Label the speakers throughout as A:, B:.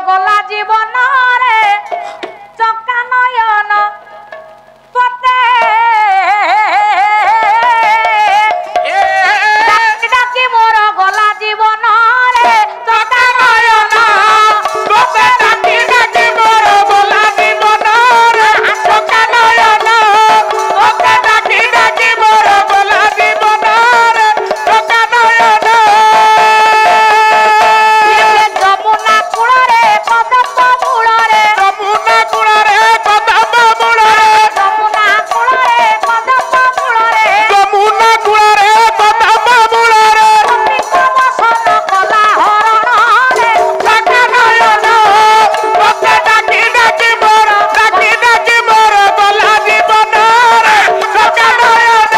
A: गला जीवन रे चका नयन पते डाकी मोर गला जीवन रे चका नयन
B: पते डाकी डाकी मोर गला जीवन रे चका नयन पते डाकी डाकी मोर गला जीवन रे चका नयन
A: जमुना कूल रे कदम मूल रे
B: जमुना कूल रे कदम मूल रे
A: जमुना कूल रे कदम मूल रे
B: जमुना कूल रे कदम मूल रे
A: बसन कला हरण रे
B: चका नयन पते डाकी डाकी मोर गला जीवन रे चका नयन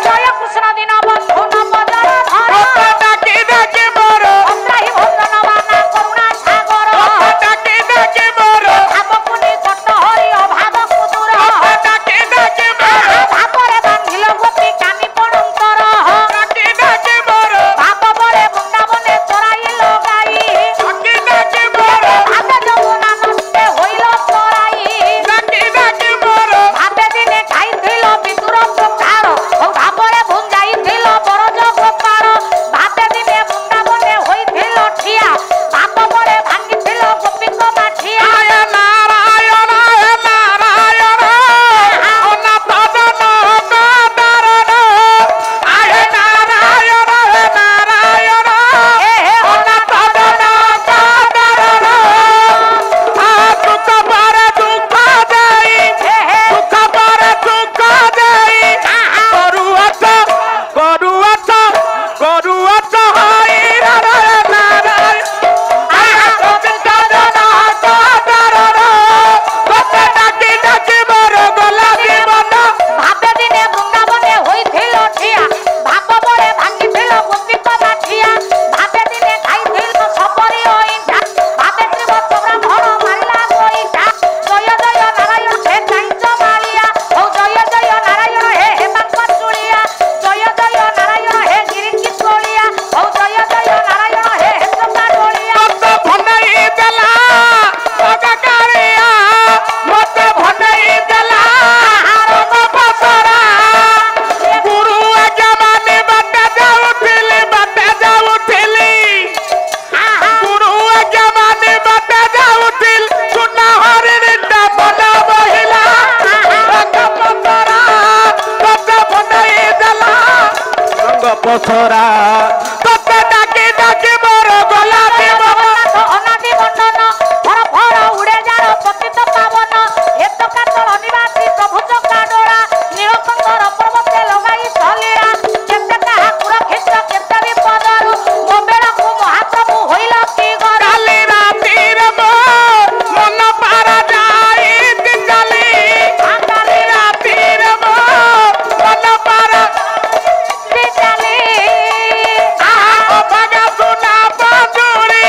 A: जय कृष्ण दिन बंधु न बदल धर
B: पते डाकी डाकी मोर
A: अत्राहि भोजन बाना करुणा सागर
B: पते डाकी डाकी मोर
A: भावपुनि कट हरि अभाव कुदूर
B: पते डाकी डाकी मोर
A: भाବରେ ବାନ୍ଧିଲ ଗୋପୀ କାନି ପଣନ୍ତର
B: डाकी डाकी मोर
A: ଭାବ ପରେ ବୃନ୍ଦାବନେ ଚରାଇଲ ଗାଈ
B: डाकी डाकी मोर
A: ଭାବେ ଯମୁନା ନଷ୍ଟେ ହୋଇଲ ଚରାଇ
B: डाकी डाकी मोर
A: ଭାବେ ଦିନେ ଖାଇଥିଲ ବିଦୁର ପ୍ରକାର ଓ ଭାବରେ ଭୁଞ୍ଜାଇଥିଲ ବରଜ ଗୋପାଳ ଭାବେ ଦିନେ ବୃନ୍ଦାବନେ ହୋଇଥିଲ ଠିଆ ଭାବ ପରେ ଭାଙ୍ଗିଥିଲ ଗୋପୀଙ୍କ ମାଠିଆ
B: ଆୟ ନାରାୟଣ ହେ ନାରାୟଣ ଅନାଥ ଜନ କାଦରଣ ଆୟ ନାରାୟଣ ହେ ନାରାୟଣ ଅନାଥ ଜନ କାଦରଣ ଦୁଃଖ ପରେ ଦୁଃଖ ଦେଇ ଦୁଃଖ ପରେ ଦୁଃଖ ଦେଇ କରୁଅଛ ହଇରାଣ ହେ ନାରାୟଣ
A: ଭାବେ ଦିନେ ବୃନ୍ଦାବନେ ହୋଇଥିଲ ଠିଆ ଭାବ ପରେ ଭାଙ୍ଗିଥିଲ ଗୋପୀଙ୍କ ମାଠିଆ ଭାବେ ଦିନେ ଖାଇଥିଲ ସପରି ଅଇଁଠା ଭାବେ ତ୍ରିବତ୍ସ ବ୍ରାହ୍ମଣ ମାରିଲା ଗୋଇଠା ଜୟ ଜୟ ନାରାୟଣ ହେ କାଇଁଚ ମାଳିଆ ଓ ଜୟ ଜୟ ନାରାୟଣ ହେ ହେମାଙ୍କ ଚୁଳିଆ ଜୟ ଜୟ ନାରାୟଣ ହେ ଗିରିକି ତୋଳିଆ ଓ ଜୟ ଜୟ ନାରାୟଣ ହେ ହେତକା ଡୋଳିଆ
B: ମତେ ଭନେଇ ଦେଲା ଅଗକାରିଆ ମତେ ଭନେଇ ଦେଲା ରଙ୍ଗ ପସରା ଗୁରୁ ଆଜ୍ଞା ମାନେ ବାଟେ ଯାଉଥିଲି ଗୁରୁ ଆଜ୍ଞା ମାନେ ବାଟେ ଯାଉଥିଲି ସୁନା ହରିଣୀଟା ବନ ବହିଲା ରଙ୍ଗ ପସରା ମତେ ଭନେଇ ଦେଲା ରଙ୍ଗ ପସରା ତତେ ଡାକି ଡାକି ମୋର ଗଲା ଜୀବନ
A: ଜଗନ୍ନାଥ ଅନାଦି ମଣ୍ଡନ ଫର ଫର ଉଡେ ଯାର ପତିତ ପାବନ ଏତକା ତଳ ନିବାସୀ ପ୍ରଭୁ ଚକାଡୋଳା ନୀଳକଣ୍ଠର ପର୍ବତେ ଲଗାଇ ସଲୀଳା କେତେ କାହାକୁ ରଖିଛ କେତେ ବିପଦରୁ ମୋ ବେଳକୁ ମହାପ୍ରଭୁ ହୋଇଲ କି ଗର
B: କାଲି ରାତିରେ ମୋ ମନ ପାରା ଯାଇତି ଚାଲି କାଲି ରାତିରେ ମୋ ମନ ପାରା
A: ଚାଲି
B: ଅଭାଗା ସୁନା ପଞ୍ଜୁଳି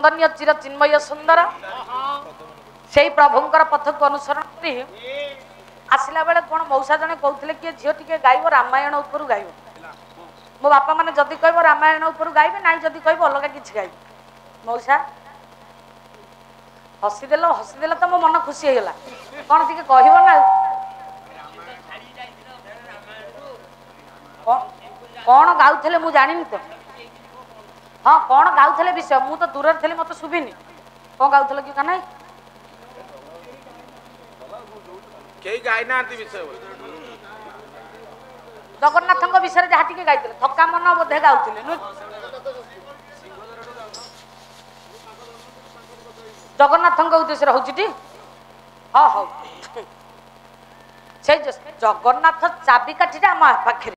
A: वंदनीय चिर चिन्मय सुंदर से प्रभुंकर पथ को अनुसरण कर आसला बेले कौन मौसा जने कहते किए झील टी गायब रामायण उपर गायब मो बापा मैंने जदि कह रामायण उपर गायबे ना जदि कह अलग किसी गायब मौसा हसीदेल तो मो मन खुशी होगा कौन टी कह ना कौन गाउले मु जानी तो हाँ कौन गाउले विषय मु तो दूर थी मत शुभिनी कौन गाउल कि कन्हई जगन्नाथ विषय जहाँ टी गाई थका मन बोधे गाउले जगन्नाथ उद्देश्य हूँ हाँ हाँ से जगन्नाथ चाबिकाठी आम पाखे